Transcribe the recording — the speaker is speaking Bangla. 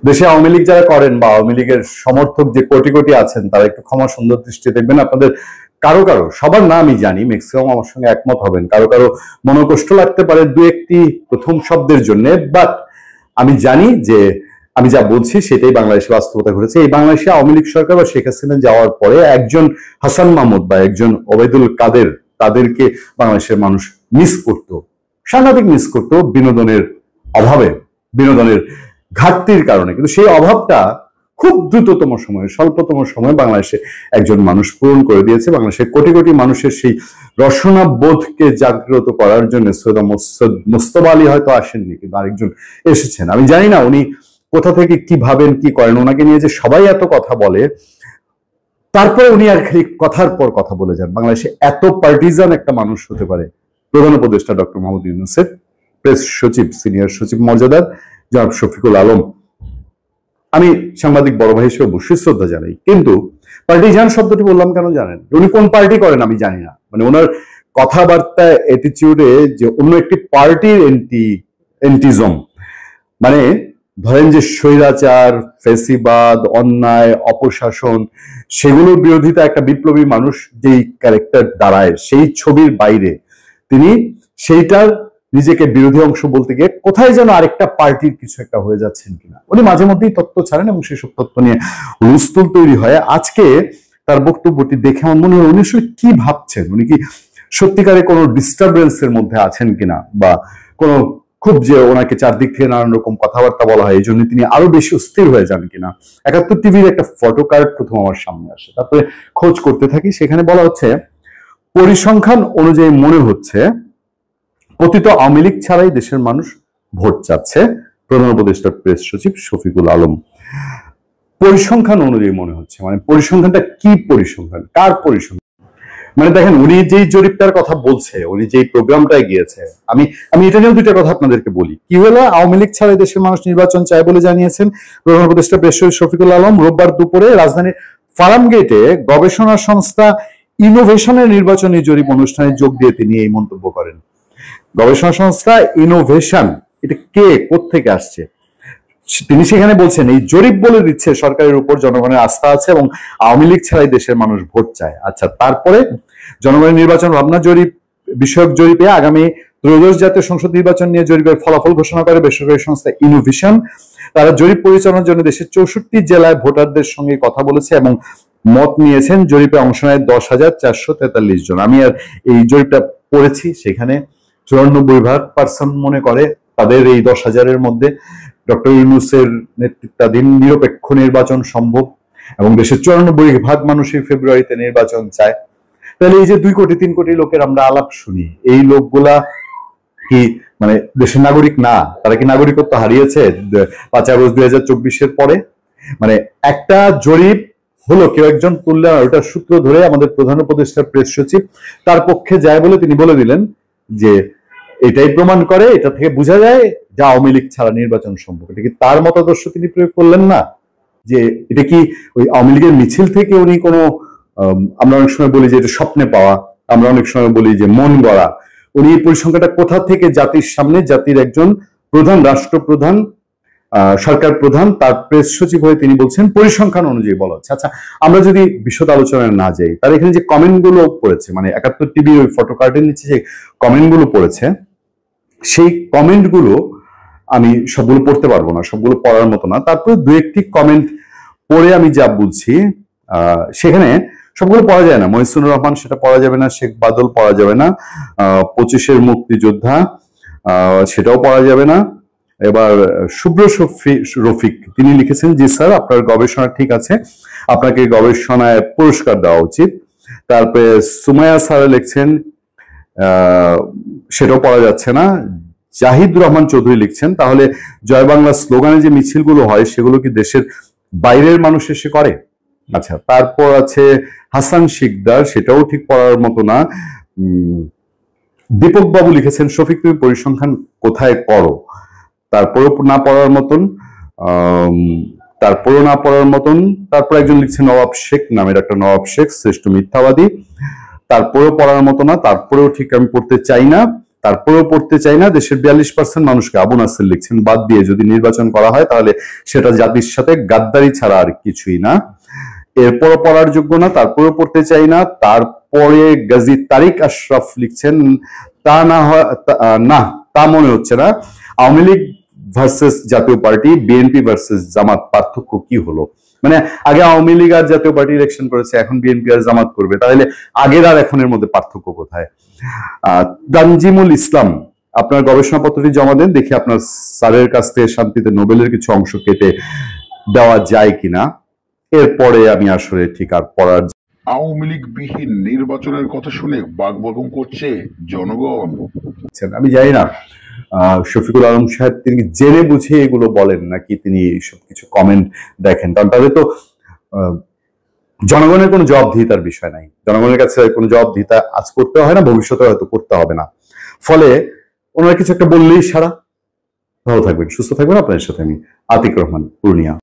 দেশে আওয়ামী লীগ যারা করেন বা আওয়ামী লীগের সমর্থক যে কোটি কোটি আছেন তারা একটু ক্ষমা সুন্দর দৃষ্টি দেখবেন। আপনাদের কারো কারো, সবার না আমি জানি, ম্যাক্সিমাম আমার সঙ্গে একমত হবেন, কারো কারো মনোকষ্ট লাগতে পারে দু একটি প্রথম শব্দের জন্য, বাট আমি জানি যে আমি যা বলছি সেটাই বাংলাদেশে বাস্তবতা ঘটেছে। এই বাংলাদেশে আওয়ামী লীগ সরকার বা শেখ হাসিনা যাওয়ার পরে একজন হাসান মাহমুদ বা একজন ওবায়দুল কাদের, তাদেরকে বাংলাদেশের মানুষ মিস করত, সাংঘাতিক মিস করত বিনোদনের অভাবে, বিনোদনের ঘাটতির কারণে। কিন্তু সেই অভাবটা খুব দ্রুততম সময়ে, স্বল্পতম সময়ে বাংলাদেশে একজন মানুষ পূরণ করে দিয়েছে। বাংলাদেশের কোটি কোটি মানুষের সেই রসনা বোধকে জাগ্রত করার জন্য সৈয়দ মোস্তফা আলী হয়তো আসেননি, কিন্তু আরেকজন এসেছেন। আমি জানি না উনি কোথা থেকে কি ভাবেন, কি করেন, ওনাকে নিয়ে যে সবাই এত কথা বলে, তারপরে উনি আর খালি কথার পর কথা বলে যান। বাংলাদেশে এত পার্টিজান একটা মানুষ হতে পারে প্রধান উপদেষ্টা ডক্টর মোহাম্মদ ইউনূসের প্রেস সচিব, সিনিয়র সচিব মর্যাদার জনাব শফিকুল আলম, আমি সাংবাদিক বড় ভাই হিসেবে অবশ্যই শ্রদ্ধা জানাই। কিন্তু পার্টিজান শব্দটি বললাম কেন জানেন? উনি কোন পার্টি করেন আমি জানি না, মানে ওনার কথাবার্তা অ্যাটিটিউডে যে অন্য একটি পার্টির এন্টিজম, মানে ধরেন যে স্বৈরাচার, ফেসিবাদ, অন্যায়, অপশাসন, সেগুলোর বিরোধিতা একটা বিপ্লবী মানুষ যেই ক্যারেক্টার দাঁড়ায়, সেই ছবির বাইরে তিনি সেইটার নিজেকে বিরোধী অংশ বলতে গিয়ে কোথায় যেন আরেকটা পার্টির কিছু একটা হয়ে যাচ্ছেন কিনা। উনি মাঝে মধ্যেই তথ্য ছাড়েন এবং সেসব তথ্য নিয়ে হুলস্থুল তৈরি হয়। আজকে তার বক্তব্যটি দেখে আমার মনে হয় উনি আসলে কি ভাবছেন, উনি কি সত্যিকারে কোনো ডিস্টারবেন্সের মধ্যে আছেন কিনা, বা কোনো খুব যে ওনাকে চারদিক থেকে নানান রকম কথাবার্তা বলা হয় এই জন্য তিনি আরো বেশি অস্থির হয়ে যান কিনা। ৭১ টিভির একটা ফটো কার্ড প্রথম আমার সামনে আসে, তারপরে খোঁজ করতে থাকি। সেখানে বলা হচ্ছে পরিসংখ্যান অনুযায়ী মনে হচ্ছে কথিত আওয়ামী লীগ ছাড়াই দেশের মানুষ ভোট চাচ্ছে, প্রধান উপদেষ্টা প্রেস সচিব শফিকুল আলম। পরিসংখ্যান অনুযায়ী মনে হচ্ছে, মানে পরিসংখ্যানটা কি পরিসংখ্যান, কার পরিসংখ্যান? মানে দেখেন উনি যেই জরিপটার কথা বলছে, উনি যেই প্রোগ্রামটায় গিয়েছে, আমি এটা নিয়েও দুইটা কথা আপনাদেরকে বলি। কি হলো, আওয়ামী লীগ ছাড়াই দেশের মানুষ নির্বাচন চায় বলে জানিয়েছেন প্রধান উপদেষ্টা প্রেস সচিব শফিকুল আলম। রোববার দুপুরে রাজধানীর ফার্মগেটে গবেষণা সংস্থা ইনোভেশনের নির্বাচনী জরিপ অনুষ্ঠানে যোগ দিয়ে তিনি এই মন্তব্য করেন। গবেষণা সংস্থা ইনোভেশন, এটা কে, কোত্থেকে আসছে? তিনি সেখানে বলছেন এই জরিপ বলে দিচ্ছে সরকারের উপর জনগণের আস্থা আছে এবং আওয়ামী লীগ ছাড়াই দেশের মানুষ ভোট চায়। আচ্ছা, তারপরে জনগণের নির্বাচন ভাবনা জরিপ বিষয়ক জরিপে আগামী ত্রয়োদশ জাতীয় সংসদ নির্বাচন নিয়ে জরিপের ফলাফল ঘোষণা করে বেসরকারি সংস্থা ইনোভেশন। তারা জরিপ পরিচালনার জন্য দেশের ৬৪ জেলায় ভোটারদের সঙ্গে কথা বলেছে এবং মত নিয়েছেন। জরিপে অংশ নেয় ১০,৪৪৩ জন। আমি আর এই জরিপটা পড়েছি, সেখানে ৯৪% মনে করে তাদের এই ১০,০০০-এর মধ্যে ডক্টর ইউনূসের নেতৃত্বাধীন নিরপেক্ষ নির্বাচন সম্ভব এবং দেশের ৯৪% মানুষই ফেব্রুয়ারিতে নির্বাচন চায়। তাহলে এই যে ২ কোটি ৩ কোটি লোকের আমরা আলাপ শুনি, এই লোকগুলা কি মানে দেশের নাগরিক না? তারা কি নাগরিকত্ব হারিয়েছে ৫ আগস্ট ২০২৪-এর পরে? মানে একটা জরিপ হলো, কেউ একজন তুললে, ওটার সূত্র ধরে আমাদের প্রধান উপদেষ্টা প্রেস সচিব তার পক্ষে যায় বলে তিনি বলে দিলেন যে এটাই প্রমাণ করে, এটা থেকে বোঝা যায় যে আওয়ামী লীগ ছাড়া নির্বাচন সম্ভব। এটা কি তার মতাদর্শ তিনি প্রয়োগ করলেন না? যে এটা কি ওই আওয়ামী লীগের মিছিল থেকে উনি কোনো, আমরা অনেক সময় বলি যে এটা স্বপ্নে পাওয়া, আমরা অনেক সময় বলি যে মন গড়া, উনি এই পরিসংখ্যানটা কোথা থেকে জাতির সামনে, জাতির একজন প্রধান, রাষ্ট্রপ্রধান, সরকার প্রধান, তার প্রেস সচিব হয়ে তিনি বলছেন পরিসংখ্যান অনুযায়ী বলা হচ্ছে। আচ্ছা, আমরা যদি বিশদ আলোচনায় না যাই, তার এখানে যে কমেন্ট গুলো পড়েছে, মানে ৭১ টিভি ওই ফটো কার্ডের নিচে যে কমেন্ট গুলো পড়েছে, সেই কমেন্ট গুলো আমি সবগুলো পড়তে পারবো না, সবগুলো পড়ার মতো না। তারপরে দু একটি কমেন্ট পড়ে আমি যা বুঝছি, সেখানে সবগুলো পড়া যায় না। মহিসুনুর রহমান সেটা পড়া যাবে না, শেখ বাদল পড়া যাবে না, ২৫-এর মুক্তিযোদ্ধা সেটাও পড়া যাবে না। এবার শুভ্র রফিক তিনি লিখেছেন, জি স্যার, আপনার গবেষণা ঠিক আছে, আপনাকে গবেষণায় পুরস্কার দেওয়া উচিত। তারপরে সুমাইয়া স্যার লিখছেন, সেটাও পড়া যাচ্ছে না। জাহিদ রহমান চৌধুরী লিখছেন, তাহলে জয় বাংলা স্লোগানে যে মিছিলগুলো হয় সেগুলো কি দেশের বাইরের মানুষ এসে করে? আচ্ছা, তারপর আছে হাসান শিকদার, সেটাও ঠিক পড়ার মতো না। দীপক বাবু লিখেছেন, শফিক তুমি পরিসংখ্যান কোথায় করো? তারপরেও না পড়ার মতন, তারপর একজন লিখছেন নবাব শেখ নামের একটা নবাব শেখ, শ্রেষ্ঠ মিথ্যাবাদী, তারপরেও পড়ার মতো না, তারপরেও ঠিক আমি পড়তে চাই না। তারপরেও পড়তে চাই না। দেশের 42% মানুষকে, আবু নাসের লিখছেন, বাদ দিয়ে যদি নির্বাচন করা হয় তাহলে সেটা জাতির সাথে গাদ্দারি ছাড়া আর কিছুই না। এরপরও পড়ার যোগ্য না, তারপরেও পড়তে চাই না। তারপরে গাজী তারিক আশরাফ লিখছেন, তা না হয় না, তা মনে হচ্ছে না। আওয়ামী লীগ ভার্সেস জাতীয় পার্টি, বিএনপি ভার্সেস জামাত, পার্থক্য কি হলো? মানে আগে আওয়ামী লীগ আর জাতীয় পার্টি ইলেকশন করেছে, এখন বিএনপি আর জামাত করবে, তাহলে আগের আর এখনের মধ্যে পার্থক্য কোথায়? তানজিমুল ইসলাম, আপনার গবেষণাপত্রটি জমা দেন, দেখি আপনার স্যারের কাছ থেকে শান্তিতে নোবেলের কিছু অংশ কেটে দেওয়া যায় কিনা। এরপরে আমি আসলে ঠিক আর পড়ার। আওয়ামী লীগ বিহীন নির্বাচনের কথা শুনে বাগবাগম করছে জনগণ। আমি জানি না শফিকুল আলম সাহেব তিনি জেনে বুঝে এগুলো বলেন নাকি তিনি সবকিছু কমেন্ট দেখেন, কারণ তাদের তো জনগণের কোনো জবাবদিহিতার বিষয় নাই, জনগণের কাছে কোনো জবাবদিহিতা আজ করতে হয় না, ভবিষ্যতে হয়তো করতে হবে না। ফলে ওনারা কিছু একটা বললেই সারা। ভালো থাকবেন, সুস্থ থাকবেন। আপনাদের সাথে আমি আতিক রহমান, পূর্ণিয়া।